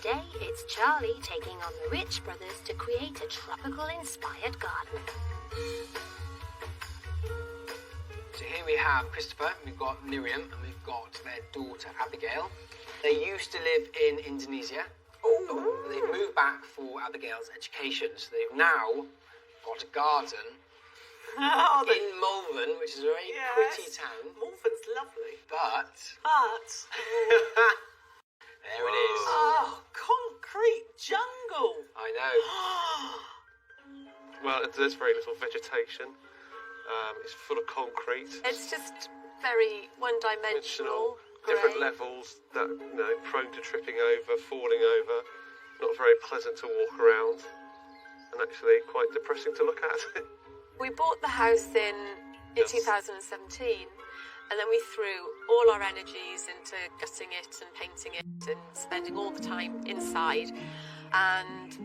Today, it's Charlie taking on the Rich brothers to create a tropical-inspired garden. So here we have Christopher, we've got Miriam, and we've got their daughter Abigail. They used to live in Indonesia. They've moved back for Abigail's education, so they've now got a garden in Malvern, which is a very pretty town. Malvern's lovely. But there it is. Oh, concrete jungle. I know. Well, there's very little vegetation. It's full of concrete. It's just very one-dimensional. Different grey. levels that, you know, prone to tripping over, falling over. Not very pleasant to walk around, and actually quite depressing to look at. We bought the house in 2017, and then we threw all our energies into gutting it and painting it and spending all the time inside. And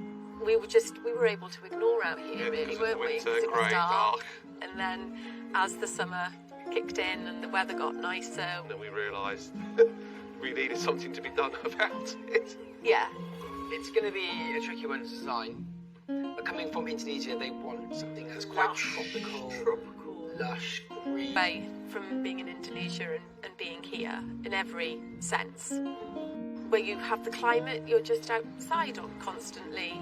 we were able to ignore out here, really, weren't we? Winter, Because it was grey, dark. dark. And then as the summer kicked in and the weather got nicer. And then we realised we needed something to be done about it. Yeah. It's going to be a tricky one to design. But coming from Indonesia, they want something that's quite tropical, lush, green. Away from being in Indonesia and being here in every sense. Where you have the climate, you're just outside on constantly.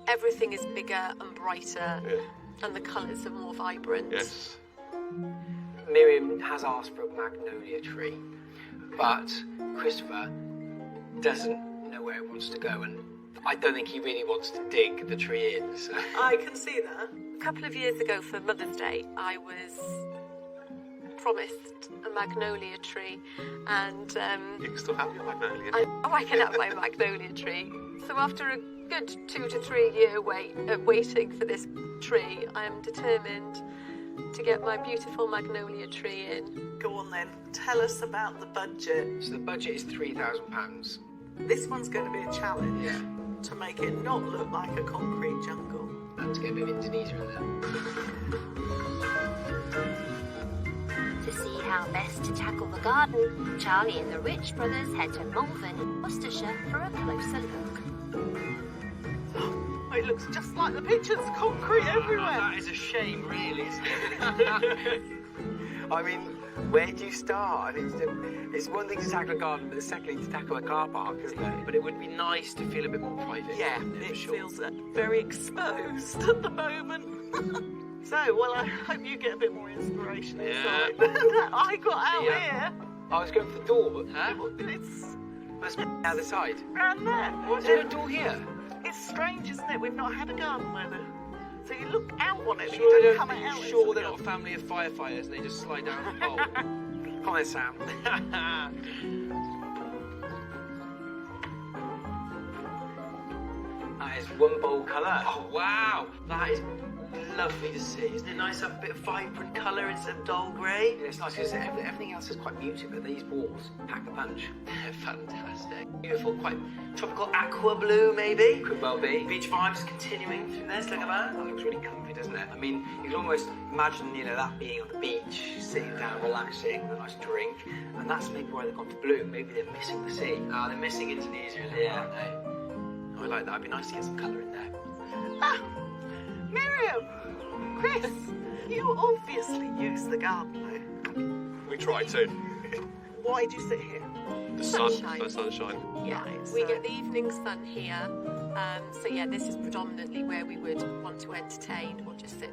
Everything is bigger and brighter, and the colours are more vibrant. Yes. Miriam has asked for a magnolia tree, but Christopher doesn't know where he wants to go, and I don't think he really wants to dig the tree in. So. I can see that. A couple of years ago for Mother's Day, I was promised a magnolia tree, and You can still have your magnolia. I can have my magnolia tree. So after a good 2 to 3 year waiting for this tree, I am determined to get my beautiful magnolia tree in. Go on then, tell us about the budget. So the budget is £3,000. This one's going to be a challenge Yeah. to make it not look like a concrete jungle. And to get a bit of Indonesia in there. To see how best to tackle the garden, Charlie and the Rich brothers head to Malvern in Worcestershire for a closer look. It looks just like the pictures, concrete everywhere. That is a shame, really, isn't it? I mean, where do you start? It's one thing to tackle a garden, but secondly to tackle a car park, isn't it? But it would be nice to feel a bit more private. Yeah, it feels very exposed at the moment. So, well, I hope you get a bit more inspiration inside. I got out here. I was going for the door, but It's must be the other side. round there. Is there a door here? It's strange, isn't it? We've not had a garden weather. So you look out on it, but Sure, you don't come out. sure they're not a family of firefighters and they just slide down the pole. Come on, Sam. That is one bold colour. Oh, wow. That is lovely to see. Isn't it nice to have a bit of vibrant colour instead of dull grey? Yeah, it's nice because everything else is quite muted, but these walls pack the punch. Fantastic. Beautiful, quite tropical aqua blue, maybe? Could well be. Beach vibes continuing through this. Look at that. That looks really comfy, doesn't it? I mean, you can almost imagine, you know, that being on the beach, sitting down, relaxing, with a nice drink. And that's maybe why they've gone to blue. Maybe they're missing the sea. They're missing Indonesia, aren't they? I like that. It'd be nice to get some colour in there. Ah, Miriam, Chris, you obviously use the garden though. We try to. Why do you sit here? The sun, Sunshine. the sunshine. Yeah, Right, we so- get the evening sun here. So yeah, this is predominantly where we would want to entertain or just sit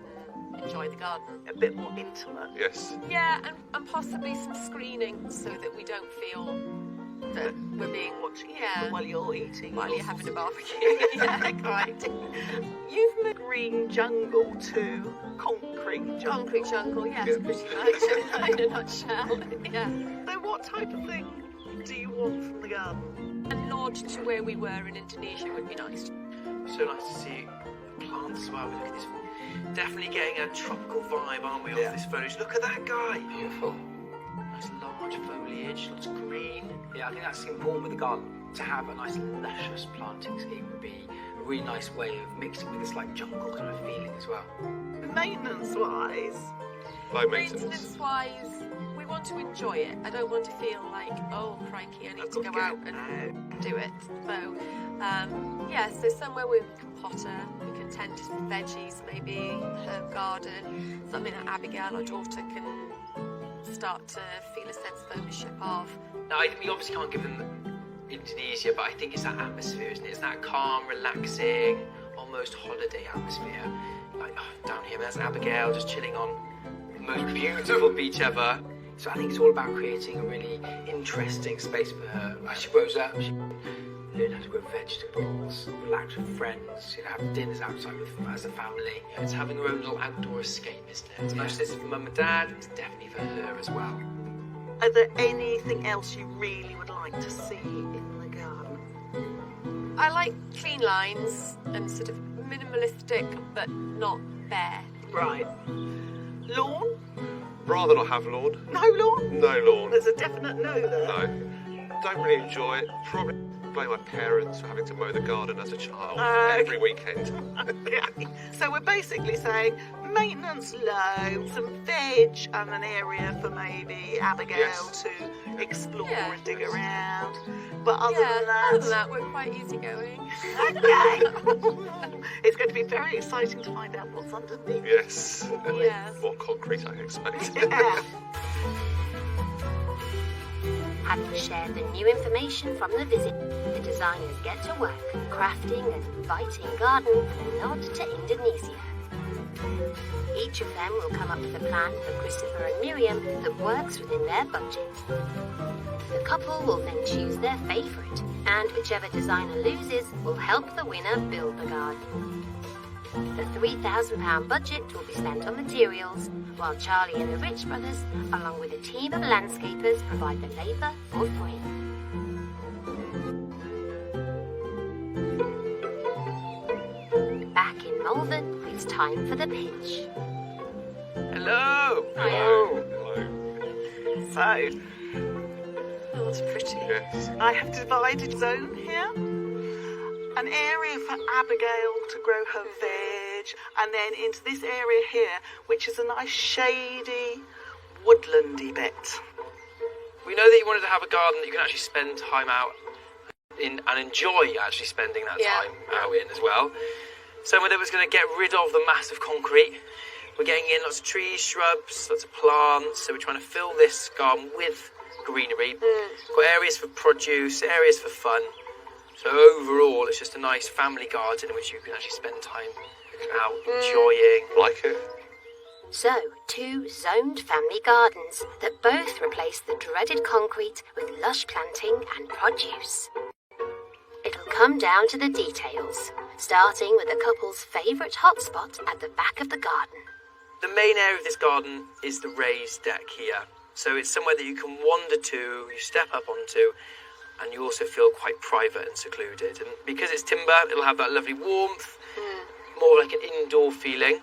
and enjoy the garden. A bit more intimate. Yes. Yeah, and possibly some screening so that we don't feel that we're being Watching yeah while you're eating. while your you're having a sausage. barbecue. Yeah, quite. You've made green jungle to concrete jungle. Concrete jungle, yes, pretty much in a nutshell. Yeah. So what type of thing do you want from the garden? And Lord to where we were in Indonesia would be nice. So nice to see plants as well. Look at this. Definitely getting a tropical vibe, aren't we, off this foliage? Look at that guy. Beautiful. Nice large foliage, lots of green. Yeah, I think that's important with the garden. To have a nice luscious planting scheme would be a really nice way of mixing with this like jungle kind of feeling as well. Maintenance-wise, Low maintenance. Maintenance-wise, we want to enjoy it. I don't want to feel like, oh, crikey, I need to go out and do it. So, so somewhere we can potter, we can tend to veggies, maybe herb garden, something that Abigail, our daughter, can start to feel a sense of ownership of. Now, we obviously can't give them Indonesia, but I think it's that atmosphere, isn't it? It's that calm, relaxing, almost holiday atmosphere. Like down here, there's Abigail just chilling on the most beautiful beach ever. So I think it's all about creating a really interesting space for her. As she grows up, she learn how to grow vegetables, relax with friends, have dinners outside with as a family. It's having her own little outdoor escape, isn't it? As much as it's for mum and dad, it's definitely for her as well. Are there anything else you really would like to see in the garden? I like clean lines and sort of minimalistic, but not bare. Right. Lawn? Rather not have lawn. No lawn? No lawn. There's a definite no there. No. Don't really enjoy it. Probably blame my parents for having to mow the garden as a child every weekend. Okay. So we're basically saying maintenance low, some veg and an area for maybe Abigail to explore and dig around. But other than that, we're quite easygoing. Okay. It's going to be very exciting to find out what's underneath. Yes. Yes. More concrete, I expect. Yeah. Having shared the new information from the visit, the designers get to work crafting an inviting garden and a nod to Indonesia. Each of them will come up with a plan for Christopher and Miriam that works within their budget. The couple will then choose their favourite, and whichever designer loses will help the winner build the garden. The £3,000 budget will be spent on materials, while Charlie and the Rich Brothers, along with a team of landscapers, provide the labour for free. Back in Malvern, it's time for the pitch. Hello! Hello. Hello. So, Oh, that's pretty. Yes. I have divided zone here. An area for Abigail to grow her veg, and then into this area here, which is a nice shady, woodlandy bit. We know that you wanted to have a garden that you can actually spend time out in and enjoy actually spending that time out in as well. Somewhere that was going to get rid of the massive concrete. We're getting in lots of trees, shrubs, lots of plants, so we're trying to fill this garden with greenery. Got areas for produce, areas for fun. So overall, it's just a nice family garden in which you can actually spend time out enjoying. Like it? So, 2 zoned family gardens that both replace the dreaded concrete with lush planting and produce. It'll come down to the details, starting with the couple's favourite hotspot at the back of the garden. The main area of this garden is the raised deck here. So it's somewhere that you can wander to, you step up onto, and you also feel quite private and secluded. And because it's timber, it'll have that lovely warmth, more like an indoor feeling.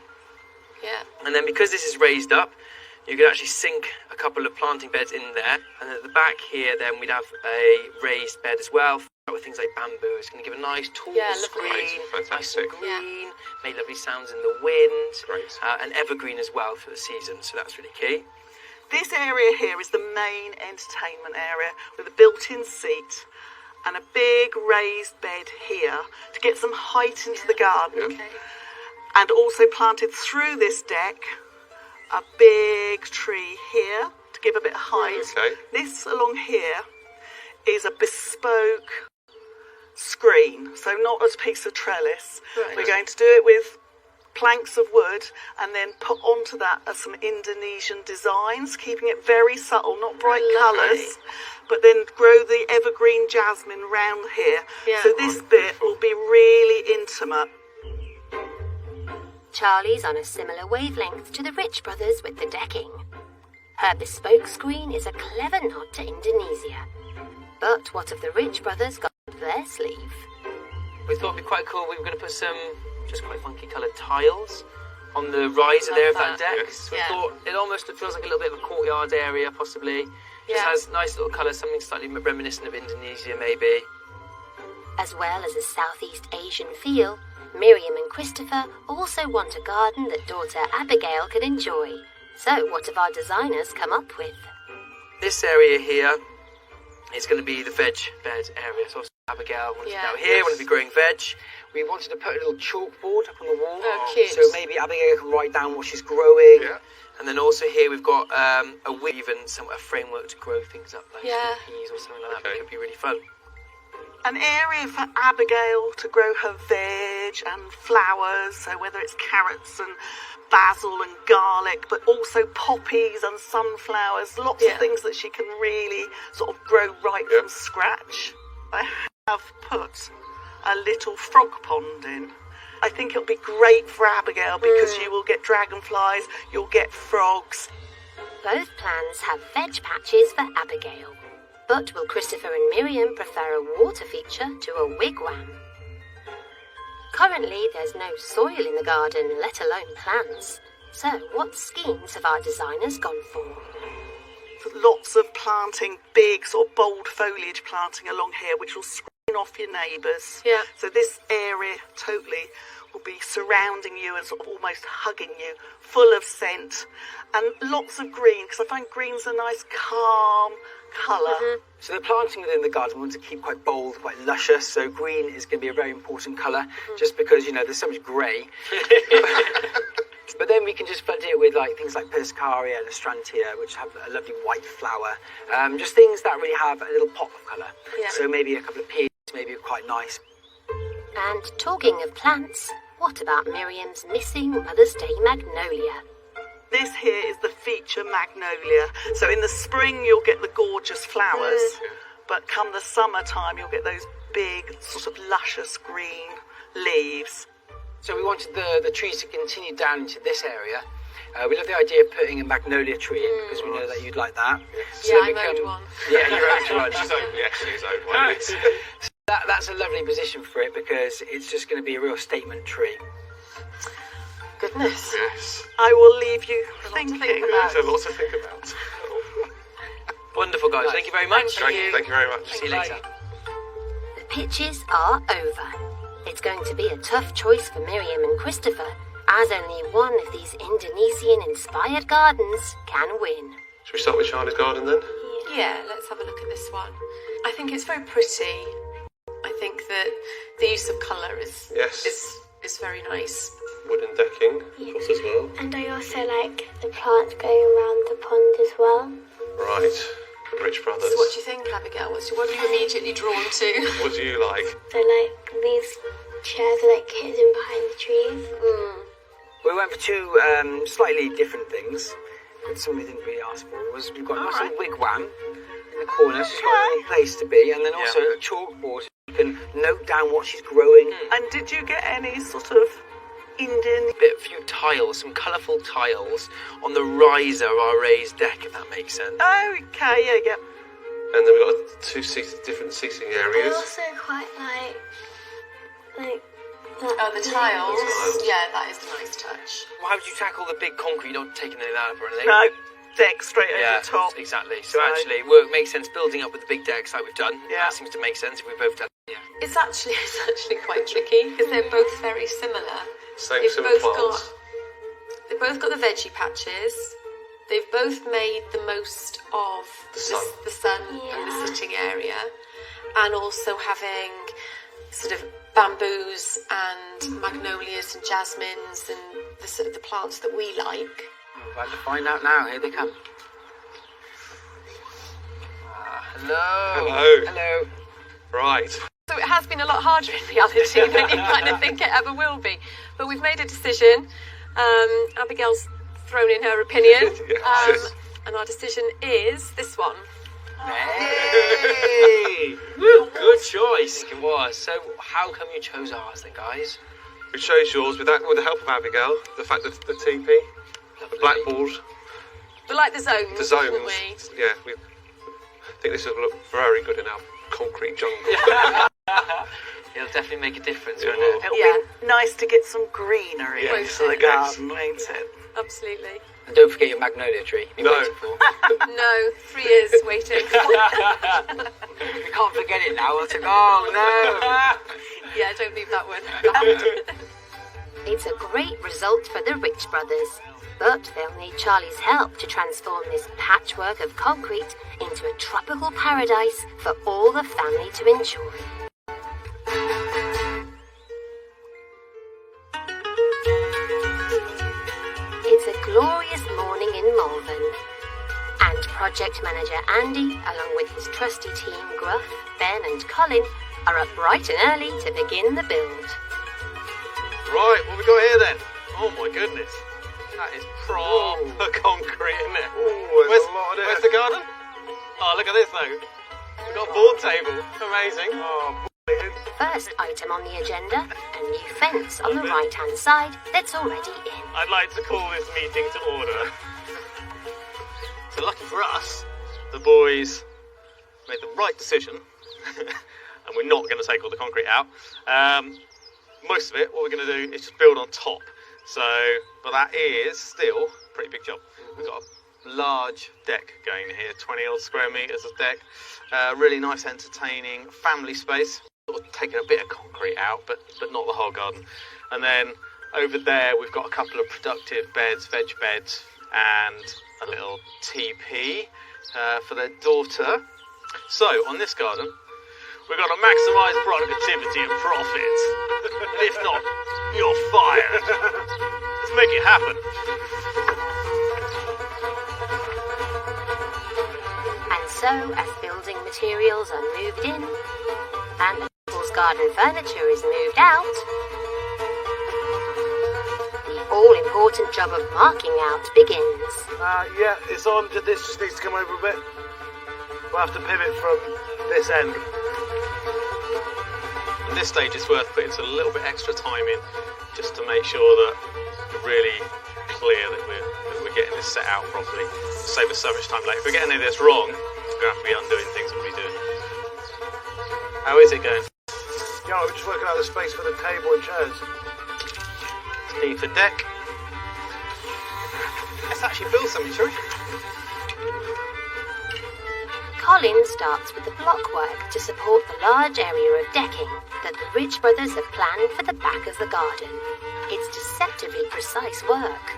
Yeah. And then because this is raised up, you can actually sink a couple of planting beds in there. And at the back here, then we'd have a raised bed as well, with things like bamboo. It's going to give a nice tall screen, Right, nice and fantastic. green, make lovely sounds in the wind, Great. and evergreen as well for the season. So that's really key. This area here is the main entertainment area with a built-in seat and a big raised bed here to get some height into the garden. Okay. And also planted through this deck a big tree here to give a bit of height. Okay. This along here is a bespoke screen, so not as a piece of trellis. Right. We're going to do it with planks of wood and then put onto that some Indonesian designs, keeping it very subtle, not bright Lovely. colours, but then grow the evergreen jasmine round here. Yeah. So this bit will be really intimate. Charlie's on a similar wavelength to the Rich Brothers with the decking. Her bespoke screen is a clever nod to Indonesia. But what have the Rich Brothers got up their sleeve? We thought it'd be quite cool. We were going to put some just quite funky coloured tiles on the riser there of that that. deck. So we thought it almost feels like a little bit of a courtyard area, possibly. Just has nice little colours, something slightly reminiscent of Indonesia, maybe. As well as a Southeast Asian feel, Miriam and Christopher also want a garden that daughter Abigail can enjoy. So what have our designers come up with? this area here is going to be the veg bed area. So Abigail wanted to go here, wanted to be growing veg. We wanted to put a little chalkboard up on the wall. Oh, cute. So maybe Abigail can write down what she's growing. Yeah. And then also here we've got a weave and a framework to grow things up, like some peas or something like that. It could be really fun. An area for Abigail to grow her veg and flowers, so whether it's carrots and basil and garlic, but also poppies and sunflowers, lots of things that she can really sort of grow right from scratch. I have put a little frog pond in. I think it'll be great for Abigail because you will get dragonflies, you'll get frogs. Both plans have veg patches for Abigail. But will Christopher and Miriam prefer a water feature to a wigwam? Currently, there's no soil in the garden, let alone plants. So, what schemes have our designers gone for? Lots of planting, big sort of bold foliage planting along here, which will screen off your neighbours. Yeah. So this area totally will be surrounding you and sort of almost hugging you, full of scent, and lots of green, because I find green's a nice calm colour. So the planting within the garden we want to keep quite bold, quite luscious. So green is going to be a very important colour, just because, you know, there's so much grey. But then we can just flood it with things like Persicaria and Astrantia, which have a lovely white flower. Just things that really have a little pop of colour. Yeah. So maybe a couple of peas, maybe quite nice. And talking of plants, what about Miriam's missing Mother's Day magnolia? This here is the feature magnolia. So in the spring you'll get the gorgeous flowers, but come the summertime you'll get those big, sort of luscious green leaves. So we wanted the trees to continue down into this area. We love the idea of putting a magnolia tree in because we know that you'd like that. So Yeah, I owned one. Yeah, you owned one. She's owned one. Yes. That's a lovely position for it because it's just going to be a real statement tree. Goodness. Yes. I will leave you thinking. There's a lot to think about. Wonderful, guys. Thank you very much. Thank you very much. See you later. The pitches are over. It's going to be a tough choice for Miriam and Christopher, as only one of these Indonesian-inspired gardens can win. Should we start with Charlie's garden then? Yeah, let's have a look at this one. I think it's very pretty. I think that the use of colour is very nice. Wooden decking, of course, as well. And I also like the plants going around the pond as well. Right. The Rich Brothers. So what do you think, Abigail? What are you immediately drawn to? What do you like? So like these chairs are like hidden behind the trees. We went for two slightly different things. But something we didn't really ask for was we've got a nice little wigwam in the corner, so she's got a little place to be, and then also a chalkboard so you can note down what she's growing. And did you get any sort of Indian? A few tiles, some colourful tiles on the riser of our raised deck, if that makes sense. Okay, yeah. And then we've got two different seating I areas. also quite like that. Oh, the tiles. Yeah, that is a nice touch. Well, how would you tackle the big concrete? You're not taking any of that up or anything? No, deck straight over Yeah, the top. exactly. So So- actually, it makes sense building up with the big decks like we've done. Yeah. That seems to make sense if we've both done it. Yeah. It's actually quite tricky because they're both very similar. Same similar plants. They've both got the veggie patches. They've both made the most of the sun and the sitting area, and also having sort of bamboos and magnolias and jasmines and the sort of the plants that we like. I'm glad to find out now. Here they come. Hello. Hello. Hello. Right. So it has been a lot harder in reality than you kind of think it ever will be. But we've made a decision. Abigail's thrown in her opinion. Yes. And our decision is this one. Hey! Woo, good choice. I think it was. So, how come you chose ours then, guys? We chose yours with the help of Abigail. The fact that the teepee, the blackboard, We like the zones, the zones. didn't we? Yeah, we think this will look very good in our concrete jungle. It'll definitely make a difference, It won't will. it? It'll Yeah. be nice to get some greenery Yeah. into the garden, won't it? Absolutely. And don't forget your magnolia tree. You've been No. waiting for. No, 3 years waiting. We can't forget it now. We'll take, oh, no. Yeah, don't leave that one. It's a great result for the Rich Brothers. But they'll need Charlie's help to transform this patchwork of concrete into a tropical paradise for all the family to enjoy. It's a glorious morning in Malvern, and project manager Andy, along with his trusty team Gruff, Ben and Colin, are up bright and early to begin the build. Right, what we got here then? Oh my goodness. That is proper concrete, isn't it? There's a lot of it. Where's the garden? Oh, look at this though. We've got a board table. Amazing. Oh, brilliant. First item on the agenda, a new fence on the right-hand side that's already in. I'd like to call this meeting to order. So lucky for us, the boys made the right decision. And we're not going to take all the concrete out. Most of it, what we're going to do is just build on top. So, but that is still a pretty big job. We've got a large deck going here, 20 odd square metres of deck. Really nice, entertaining family space. Sort of taking a bit of concrete out, but not the whole garden. And then over there, we've got a couple of productive beds, veg beds, and a little teepee for their daughter. So, on this garden, we've got to maximise productivity and profit. And if not, you're fired. Let's make it happen. And so, as building materials are moved in, and the couple's garden furniture is moved out, the all-important job of marking out begins. Yeah, it's on. This just needs to come over a bit. We'll have to pivot from this end. At this stage, it's worth putting a little bit extra time in, just to make sure that we're really clear that we're getting this set out properly. Save us so much time later. If we get any of this wrong, we're going to have to be undoing things and redoing it. How is it going? Yeah, we're just working out the space for the table and chairs. E for deck. Let's actually build something, shall we? Colin starts with the block work to support the large area of decking that the Rich brothers have planned for the back of the garden. It's deceptively precise work.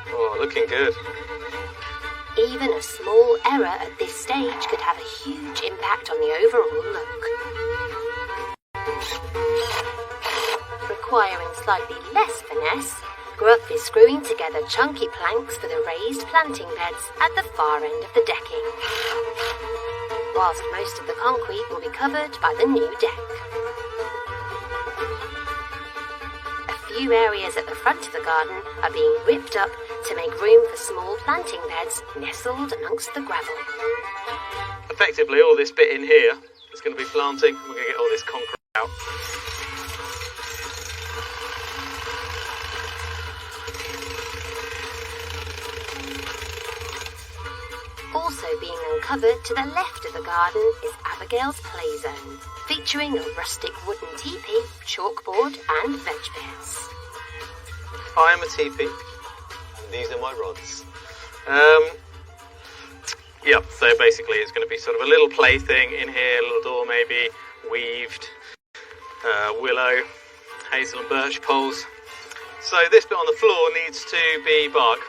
Oh, looking good. Even a small error at this stage could have a huge impact on the overall look. Requiring slightly less finesse, Gruff is screwing together chunky planks for the raised planting beds at the far end of the decking, whilst most of the concrete will be covered by the new deck. A few areas at the front of the garden are being ripped up to make room for small planting beds nestled amongst the gravel. Effectively, all this bit in here is going to be planting. We're going to get all this concrete out. Also being uncovered to the left of the garden is Abigail's play zone, featuring a rustic wooden teepee, chalkboard and veg beds. I am a teepee, and these are my rods. Yeah, so basically it's going to be sort of a little plaything in here, a little door maybe, weaved, willow, hazel and birch poles. So this bit on the floor needs to be bark.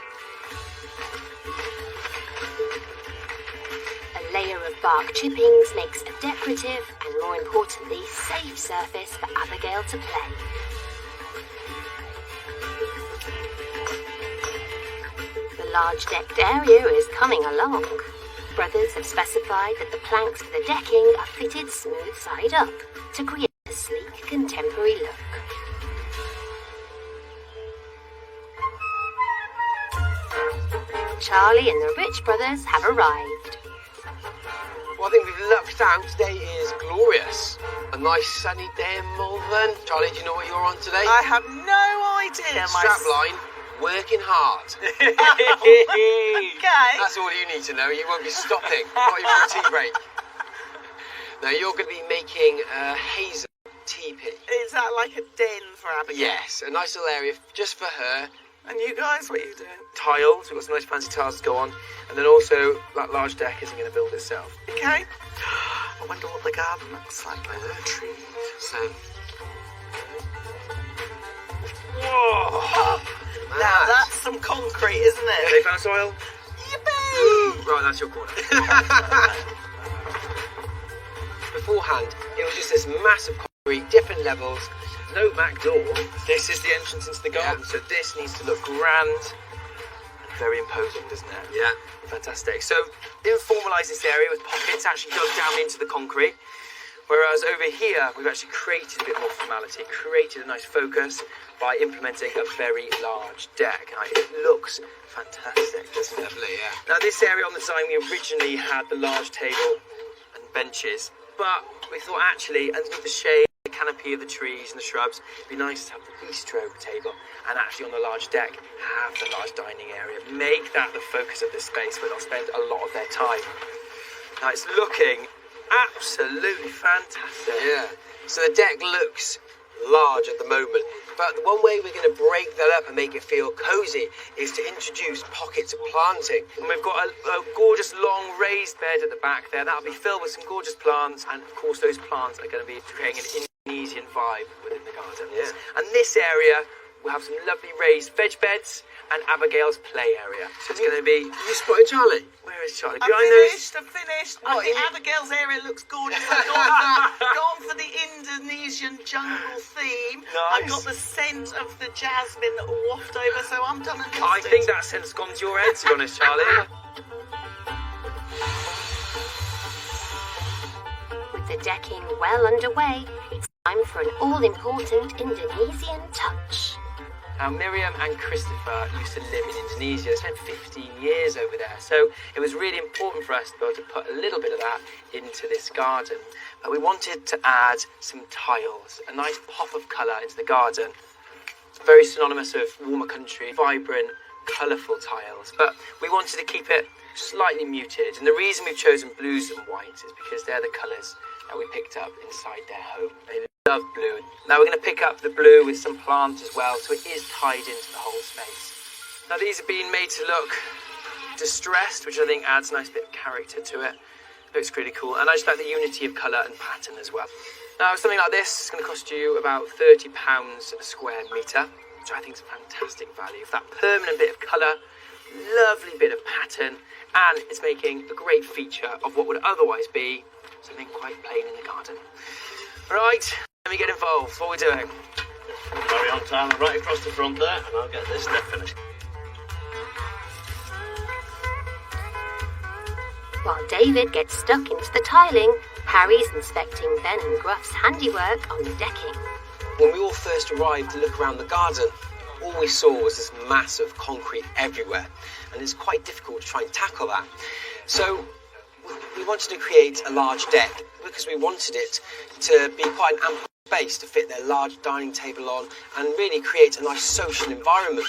A layer of bark chippings makes a decorative and, more importantly, safe surface for Abigail to play. The large decked area is coming along. Brothers have specified that the planks for the decking are fitted smooth side up to create a sleek contemporary look. Charlie and the Rich brothers have arrived. Well, I think we've lucked out. Today is glorious. A nice sunny day in Malvern. Charlie, do you know what you're on today? I have no idea. Strapline, working hard. Okay. That's all you need to know. You won't be stopping. Not even for a tea break. Now, you're going to be making a hazel teepee. Is that like a den for Abigail? Yes, a nice little area just for her. And you guys, what are you doing? Tiles, we've got some nice fancy tiles to go on. And then also, that large deck isn't going to build itself. Okay. I wonder what the garden looks like. So, Whoa! Now that's some concrete, isn't it? They found soil. Yippee! Right, that's your corner. Beforehand, it was just this massive concrete, different levels, no back door. This is the entrance into the garden, so this needs to look grand and very imposing, doesn't it? Yeah. Fantastic. So, didn't formalise this area with pockets, actually dug down into the concrete. Whereas over here, we've actually created a bit more formality, created a nice focus by implementing a very large deck. And it looks fantastic, doesn't it? Lovely, yeah. Now, this area on the design, we originally had the large table and benches, but we thought actually, underneath the shade, the canopy of the trees and the shrubs, it'd be nice to have the bistro table and actually on the large deck have the large dining area. Make that the focus of this space where they'll spend a lot of their time. Now, it's looking absolutely fantastic. Yeah. So the deck looks large at the moment, but the one way we're going to break that up and make it feel cosy is to introduce pockets of planting. And we've got a gorgeous long raised bed at the back there. That'll be filled with some gorgeous plants, and of course those plants are going to be creating an Indonesian vibe within the garden. Yeah. And this area will have some lovely raised veg beds and Abigail's play area. So it's going to be... You spotted Charlie? Where is Charlie? I'm finished. I think Abigail's area looks gorgeous. I've gone for the Indonesian jungle theme. Nice. I've got the scent of the jasmine that will waft over, so I'm done and dusted. I think that scent's gone to your head, to be honest, Charlie. With the decking well underway, it's time for an all-important Indonesian touch. Now, Miriam and Christopher used to live in Indonesia. They spent 15 years over there. So it was really important for us to be able to put a little bit of that into this garden. But we wanted to add some tiles, a nice pop of colour into the garden. It's very synonymous with warmer country, vibrant, colourful tiles. But we wanted to keep it slightly muted. And the reason we've chosen blues and whites is because they're the colours that we picked up inside their home. They love blue. Now we're going to pick up the blue with some plants as well, so it is tied into the whole space. Now these are being made to look distressed, which I think adds a nice bit of character to it. Looks really cool, and I just like the unity of colour and pattern as well. Now something like this is going to cost you about £30 a square metre, which I think is a fantastic value. For that permanent bit of colour, lovely bit of pattern, and it's making a great feature of what would otherwise be something quite plain in the garden. Right, let me get involved. What are we doing? Carry on, Tyler, right across the front there, and I'll get this step finished. While David gets stuck into the tiling, Harry's inspecting Ben and Gruff's handiwork on the decking. When we all first arrived to look around the garden, all we saw was this massive concrete everywhere, and it's quite difficult to try and tackle that. So we wanted to create a large deck because we wanted it to be quite an ample space to fit their large dining table on and really create a nice social environment.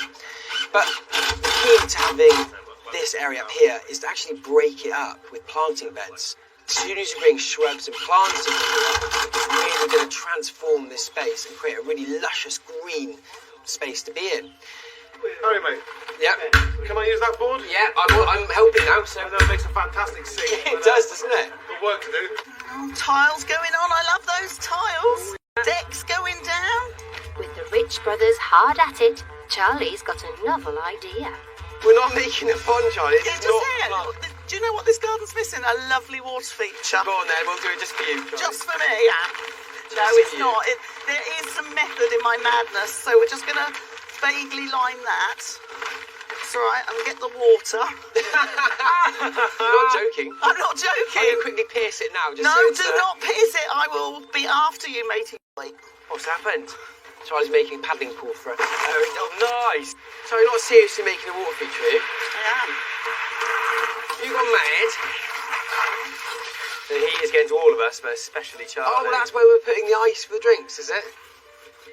But the key to having this area up here is to actually break it up with planting beds. As soon as you bring shrubs and plants in here, it's really going to transform this space and create a really luscious green space to be in. Harry, mate. Yeah. Can I use that board? Yeah, I'm helping now, so... That makes a fantastic scene. It does, doesn't it? Good work to do. Oh, tiles going on. I love those tiles. Decks going down. With the Rich brothers hard at it, Charlie's got a novel idea. We're not making it fun, Charlie. Yeah, It's just not here. fun. Look, do you know what this garden's missing? A lovely water feature. Go on then, we'll do it just for you, Charlie. Just for me, yeah. No, Just it's for you. not. There is some method in my madness, so we're just going to vaguely line that. It's all right, I'll get the water. You're not joking. I'm not I'm joking. going to quickly pierce it now. Just No, so it's, do not pierce it. I will be after you, matey. What's happened? Charlie's making a paddling pool for us. Oh, nice. So you're not seriously making a water feature, are you? I am. You got mad. The heat is getting to all of us, but especially Charlie. Oh, well, that's where we're putting the ice for the drinks, is it?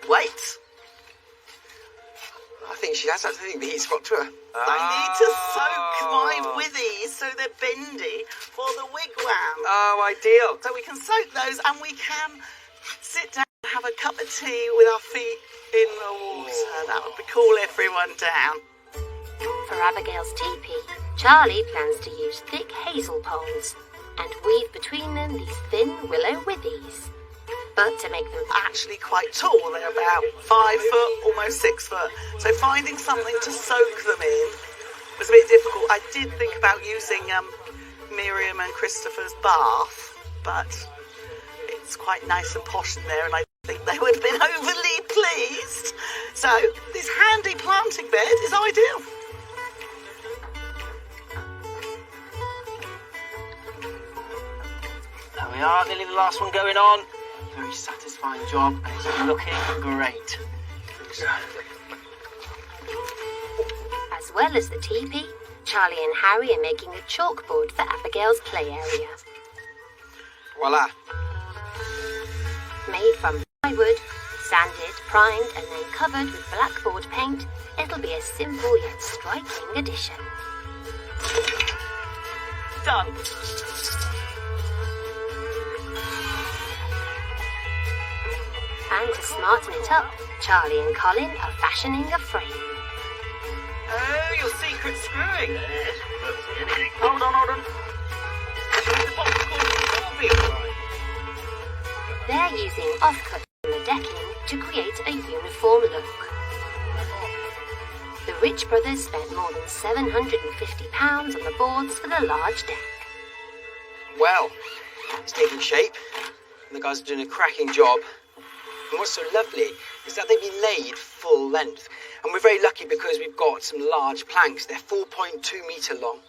Wait. I think she has that thing, the heat's got to her. I need to soak my withies so they're bendy for the wigwam. Oh, ideal. So we can soak those and we can sit down and have a cup of tea with our feet in the water. That would cool everyone down. For Abigail's teepee, Charlie plans to use thick hazel poles and weave between them these thin willow withies. But to make them Actually quite tall. They're about 5 foot, almost 6 foot. So finding something to soak them in was a bit difficult. I did think about using Miriam and Christopher's bath, but it's quite nice and posh in there, and I think they would have been overly pleased. So this handy planting bed is ideal. There we are, nearly the last one going on. Very satisfying job, and it's looking great. As well as the teepee, Charlie and Harry are making a chalkboard for Abigail's play area. Voila. Made from plywood, sanded, primed and then covered with blackboard paint, it'll be a simple yet striking addition. Done. And to smarten it up, Charlie and Colin are fashioning a frame. Oh, your secret screwing. Hold on. The box called Orville. They're using offcuts from the decking to create a uniform look. The Rich brothers spent more than £750 on the boards for the large deck. Well, it's taking shape, and the guys are doing a cracking job. And what's so lovely is that they've been laid full length. And we're very lucky because we've got some large planks. They're 4.2 metre long.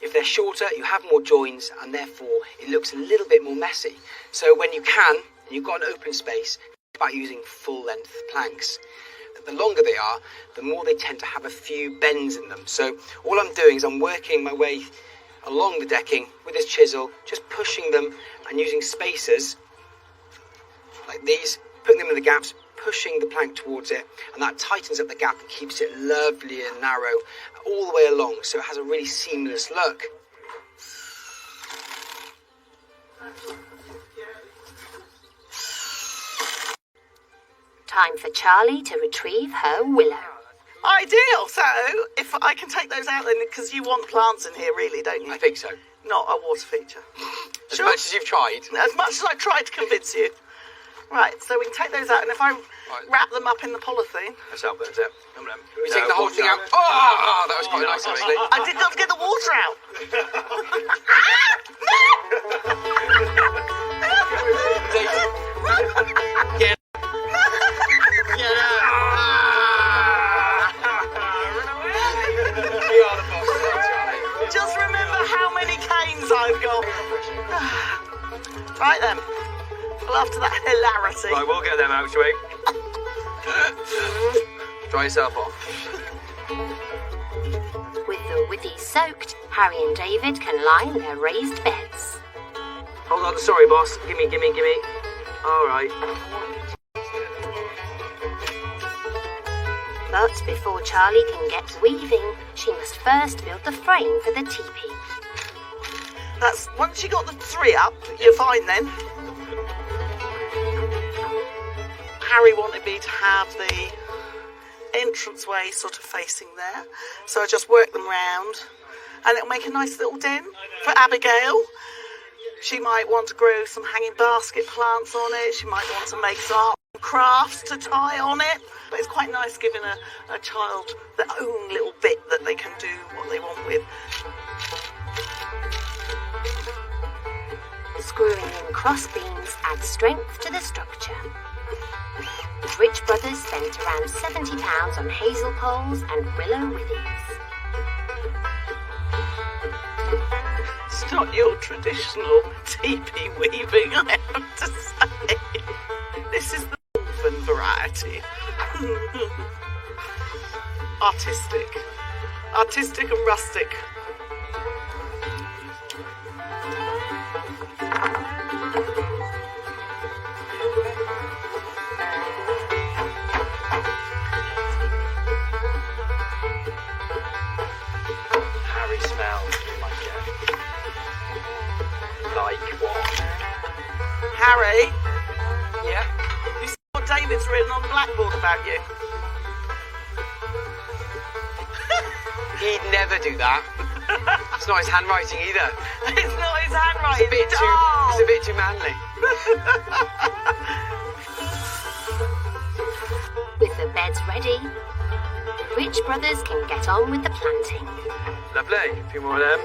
If they're shorter, you have more joins, and therefore it looks a little bit more messy. So when you can, and you've got an open space, it's about using full length planks. The longer they are, the more they tend to have a few bends in them. So all I'm doing is I'm working my way along the decking with this chisel, just pushing them and using spacers like these, putting them in the gaps, pushing the plank towards it, and that tightens up the gap and keeps it lovely and narrow all the way along, so it has a really seamless look. Time for Charlie to retrieve her willow. Ideal. So if I can take those out then, because you want plants in here really, don't you? I think so. Not a water feature. As much as you've tried. As much as I tried to convince you. Right, so we can take those out, and if I wrap them up in the polythene. That's how it is. We take the whole thing out. Oh, that was quite nice, actually. I did not get the water out. Get out. You are the boss, Charlie. Just remember how many canes I've got. Right then. Well, after that hilarity. Right, we'll get them out, shall we? Dry yourself off. With the withies soaked, Harry and David can lie in their raised beds. Hold on, sorry, boss. Gimme. All right. But before Charlie can get weaving, she must first build the frame for the teepee. That's once you got the 3 up, you're fine then. Harry wanted me to have the entranceway sort of facing there, so I just worked them round, and it'll make a nice little den for Abigail. She might want to grow some hanging basket plants on it. She might want to make some art and crafts to tie on it. But it's quite nice giving a child their own little bit that they can do what they want with. Screwing in cross beams adds strength to the structure. The Rich brothers spent around £70 on hazel poles and willow withies. It's not your traditional teepee weaving, I have to say. This is the woven variety. Artistic and rustic. Harry smells like what? Harry, Yeah? you see what David's written on the blackboard about you? He'd never do that. It's not his handwriting either. It's not his handwriting. It's a bit too manly. beds ready, the Rich brothers can get on with the planting. Lovely. A few more of them.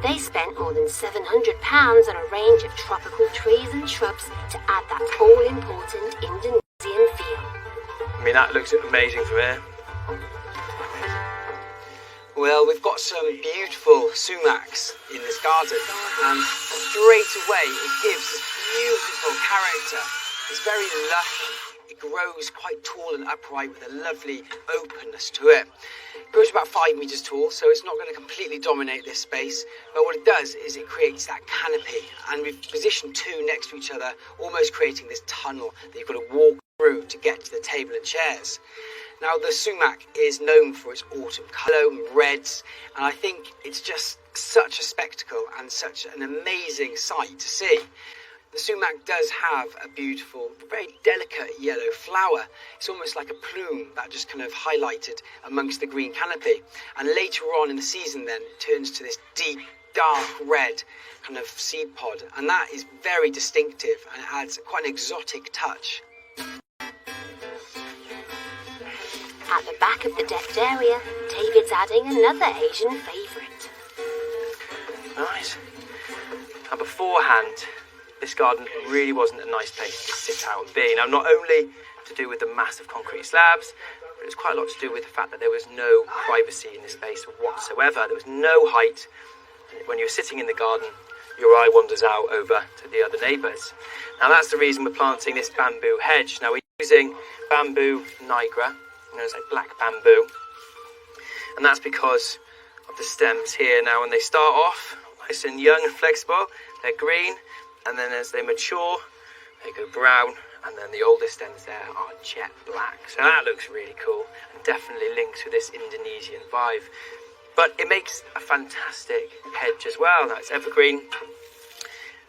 They spent more than £700 on a range of tropical trees and shrubs to add that all-important Indonesian feel. I mean, that looks amazing from here. Well, we've got some beautiful sumacs in this garden, and straight away it gives this beautiful character. It's very lush. It grows quite tall and upright with a lovely openness to it. It grows about 5 metres tall, so it's not going to completely dominate this space. But what it does is it creates that canopy, and we've positioned two next to each other, almost creating this tunnel that you've got to walk through to get to the table and chairs. Now, the sumac is known for its autumn colour and reds, and I think it's just such a spectacle and such an amazing sight to see. The sumac does have a beautiful, very delicate yellow flower. It's almost like a plume that just kind of highlighted amongst the green canopy. And later on in the season then, it turns to this deep, dark red kind of seed pod. And that is very distinctive and adds quite an exotic touch. At the back of the decked area, David's adding another Asian favourite. Nice. Now, beforehand, this garden really wasn't a nice place to sit out and be. Now, not only to do with the massive concrete slabs, but it was quite a lot to do with the fact that there was no privacy in this space whatsoever. There was no height. When you're sitting in the garden, your eye wanders out over to the other neighbours. Now, that's the reason we're planting this bamboo hedge. Now, we're using bamboo nigra, known as like black bamboo, and that's because of the stems here. Now, when they start off nice and young and flexible, they're green. And then as they mature, they go brown, and then the oldest stems there are jet black. So that looks really cool, and definitely links with this Indonesian vibe. But it makes a fantastic hedge as well. Now, it's evergreen,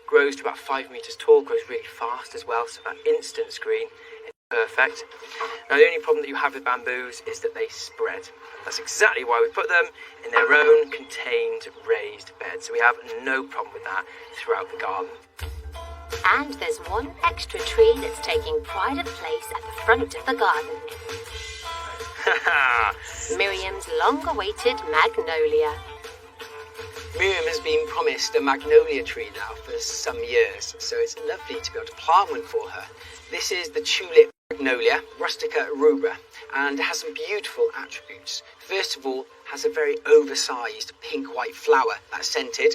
grows to about 5 metres tall, grows really fast as well, so that instant screen is perfect. Now, the only problem that you have with bamboos is that they spread. That's exactly why we put them in their own contained raised bed. So we have no problem with that throughout the garden. And there's one extra tree that's taking pride of place at the front of the garden. Miriam's long-awaited magnolia. Miriam has been promised a magnolia tree now for some years, so it's lovely to be able to plant one for her. This is the tulip magnolia, rustica rubra, and it has some beautiful attributes. First of all, it has a very oversized pink-white flower that's scented.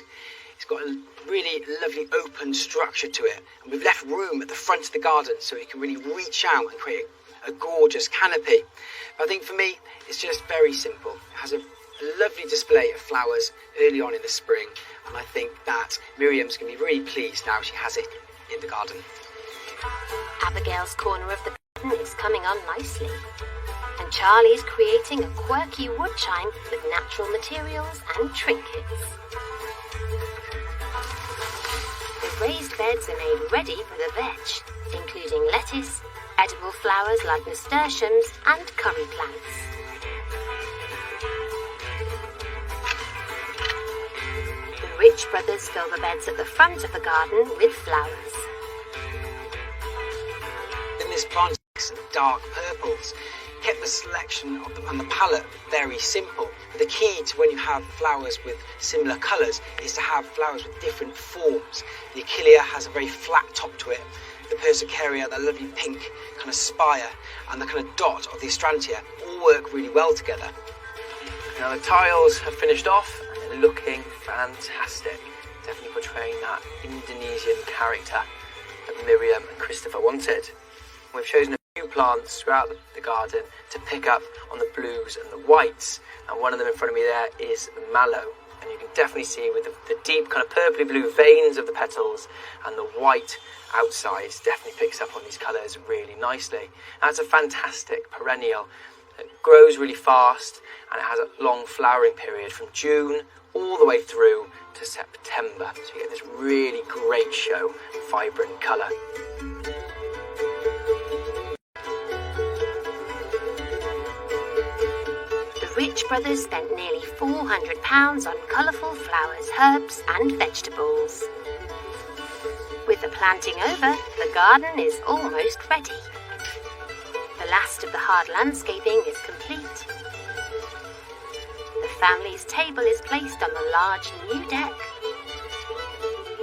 It's got a really lovely open structure to it, and we've left room at the front of the garden so it can really reach out and create a gorgeous canopy. But I think for me, it's just very simple. It has a lovely display of flowers early on in the spring, and I think that Miriam's going to be really pleased now she has it in the garden. Abigail's corner of the garden is coming on nicely, and Charlie's creating a quirky wood chime with natural materials and trinkets. The raised beds are made ready for the veg, including lettuce, edible flowers like nasturtiums and curry plants. The Rich brothers fill the beds at the front of the garden with flowers. In this plant, some dark purples. Kept the selection of them and the palette very simple. The key to when you have flowers with similar colours is to have flowers with different forms. The Achillea has a very flat top to it. The Persicaria, that lovely pink kind of spire, and the kind of dot of the Astrantia all work really well together. Now the tiles have finished off and they're looking fantastic. Definitely portraying that Indonesian character that Miriam and Christopher wanted. We've chosen a few plants throughout the garden to pick up on the blues and the whites, and one of them in front of me there is the mallow, and you can definitely see with the deep kind of purpley blue veins of the petals and the white outside definitely picks up on these colours really nicely. Now it's a fantastic perennial. It grows really fast and it has a long flowering period from June all the way through to September, so you get this really great show, vibrant colour. Rich brothers spent nearly £400 on colourful flowers, herbs and vegetables. With the planting over, the garden is almost ready. The The last of the hard landscaping is complete. The family's table is placed on the large new deck.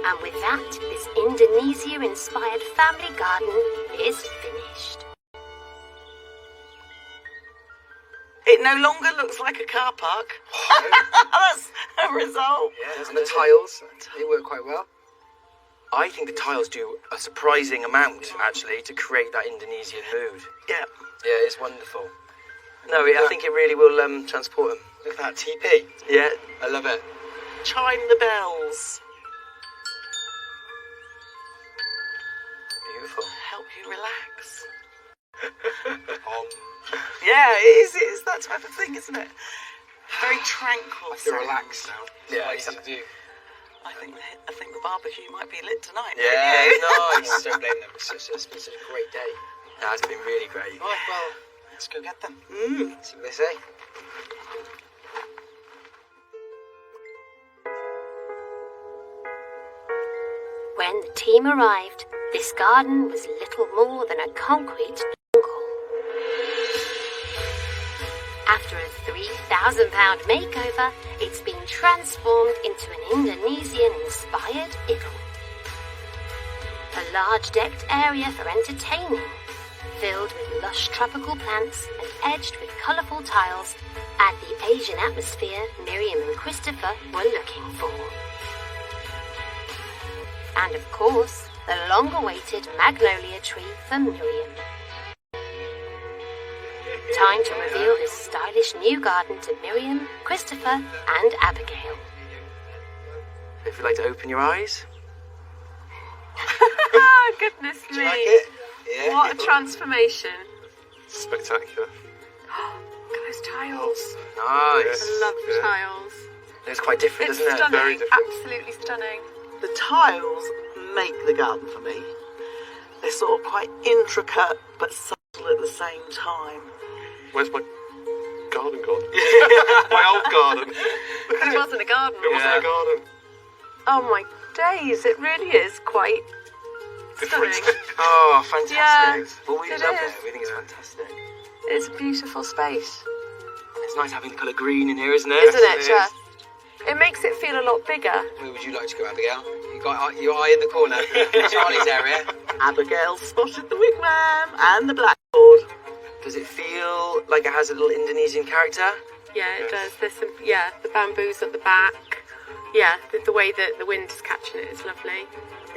And with that, this Indonesia-inspired family garden is finished. It no longer looks like a car park. That's a result. Yeah, and the tiles, they work quite well. I think the tiles do a surprising amount, actually, to create that Indonesian mood. Yeah. Yeah, it's wonderful. No, I think it really will transport them. Look at that TP. Yeah. I love it. Chime the bells. Beautiful. Help you relax. Um, Yeah, it is that type of thing, isn't it? Very tranquil. I feel sounds. relaxed now. Yeah, Nice to exactly. do. I think the barbecue might be lit tonight. Yeah, don't you? nice. Don't blame them. It's been such a great day. That's been really great. Right, well, let's go get them. See what they say. When the team arrived, this garden was little more than a concrete jungle. After a £3,000 makeover, it's been transformed into an Indonesian-inspired idyll. A large decked area for entertaining, filled with lush tropical plants and edged with colourful tiles, add the Asian atmosphere Miriam and Christopher were looking for. And of course, the long-awaited magnolia tree for Miriam. Time to reveal this stylish new garden to Miriam, Christopher, and Abigail. If you'd like to open your eyes. Oh, goodness me. Do you like it? Yeah. What a transformation. Spectacular. Look at those tiles. Nice. I love the tiles. It's quite different, It's isn't it? stunning. Very different. Absolutely stunning. The tiles make the garden for me. They're sort of quite intricate but subtle at the same time. Where's my garden gone? My old garden. But it wasn't a garden. It wasn't Yeah. a garden. Oh my days, it really is quite Different. stunning. Oh, fantastic. Yeah, Well, we it love is. it. We think it's fantastic. It's a beautiful space, It's nice having the colour green in here, isn't it? isn't it, is. Jess? It makes it feel a lot bigger. Where would you like to go, Abigail? You got your eye in the corner. Charlie's area. Abigail spotted the wigwam and the blackboard. Does it feel like it has a little Indonesian character? Yeah, it does. There's some, the bamboos at the back. Yeah, the way that the wind is catching it is lovely.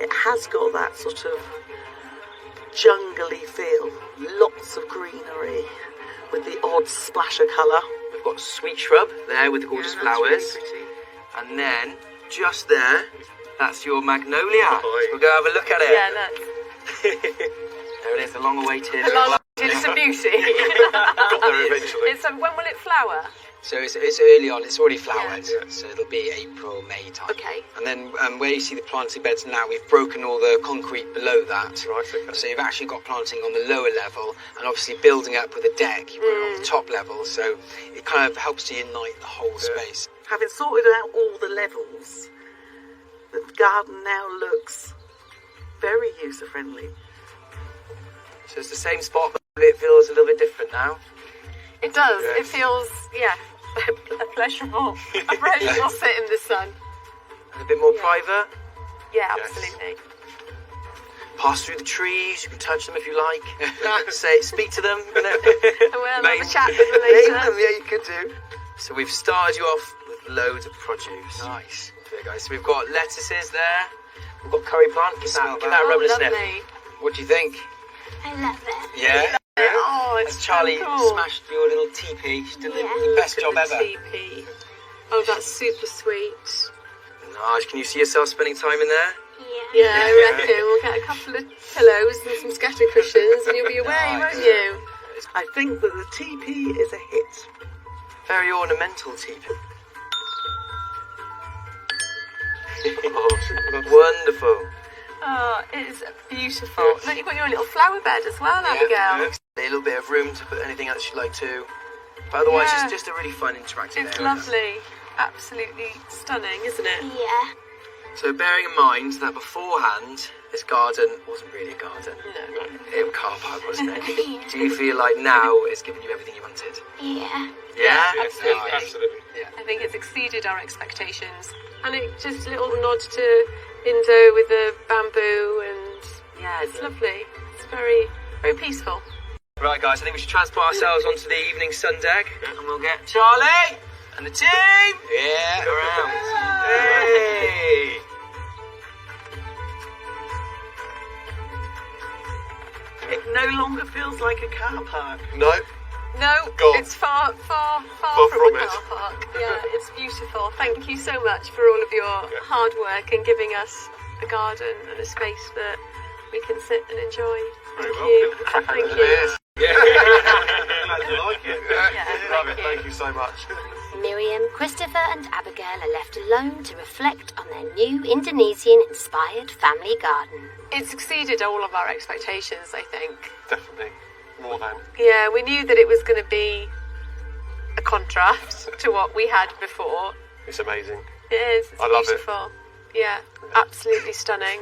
It has got that sort of jungly feel. Lots of greenery with the odd splash of colour. We've got sweet shrub there with the gorgeous Yeah, that's flowers. really pretty. And then, just there, that's your magnolia. Oi. We'll go have a look at it. Yeah, look. There it is, the long-awaited. It's a beauty. Got there eventually. When will it flower? So it's early on. It's already flowered. Yeah. So it'll be April, May time. Okay. And then where you see the planting beds now, we've broken all the concrete below that. Right, okay. So you've actually got planting on the lower level, and obviously building up with a deck, you put it on the top level. So it kind of helps to unite the whole space. Having sorted out all the levels, the garden now looks very user-friendly. So it's the same spot, but it feels a little bit different now. It does. Yes. It feels, a pleasurable sit in the sun. And a bit more private. Yeah, Yes. absolutely. Pass through the trees, you can touch them if you like. Speak to them. You know. And we'll have a Name- chat with them name later. them, yeah, you could do. So we've started you off with loads of produce. Nice. There, guys. So we've got lettuces there. We've got curry plant. Give Smell that that. a rub and a sniff. Lovely. What do you think? I love it. Yeah. Oh, it's As Charlie so cool. smashed your little teepee. She did The best job The ever. teepee. Oh, that's super sweet. Nice. Can you see yourself spending time in there? Yeah. Yeah, I reckon we'll get a couple of pillows and some scatter cushions and you'll be away, won't you? I think that the teepee is a hit. Very ornamental teepee. Wonderful. Oh, it is beautiful. Look, you've got your own little flower bed as well, Abigail. A little bit of room to put anything else you'd like to. But otherwise, Yeah. it's just a really fun interactive It's area. lovely. Absolutely stunning, isn't it? Yeah. So bearing in mind that beforehand, this garden wasn't really a garden. No. It was a car park, wasn't it? Do you feel like now it's given you everything you wanted? Yeah. Yeah? Absolutely. Absolutely. I think it's exceeded our expectations. And it just a little nod to Indo with the bamboo, and yeah, it's lovely. It's very, very peaceful. Right, guys, I think we should transport ourselves onto the evening sun deck, and we'll get Charlie and the team around. Hey! It no longer feels like a car park. No. No, Gone. it's far Far from from the it. car park. Yeah, it's beautiful. Thank you so much for all of your hard work and giving us a garden and a space that we can sit and enjoy. Thank you. Thank you. Yeah. Glad you like it. Yeah, Love it. thank you. Thank you so much. Miriam, Christopher, and Abigail are left alone to reflect on their new Indonesian-inspired family garden. It's exceeded all of our expectations, I think. Definitely. More than. Yeah, we knew that it was going to be a contrast to what we had before. It's amazing. It is. It's I love it. beautiful. Yeah, absolutely stunning.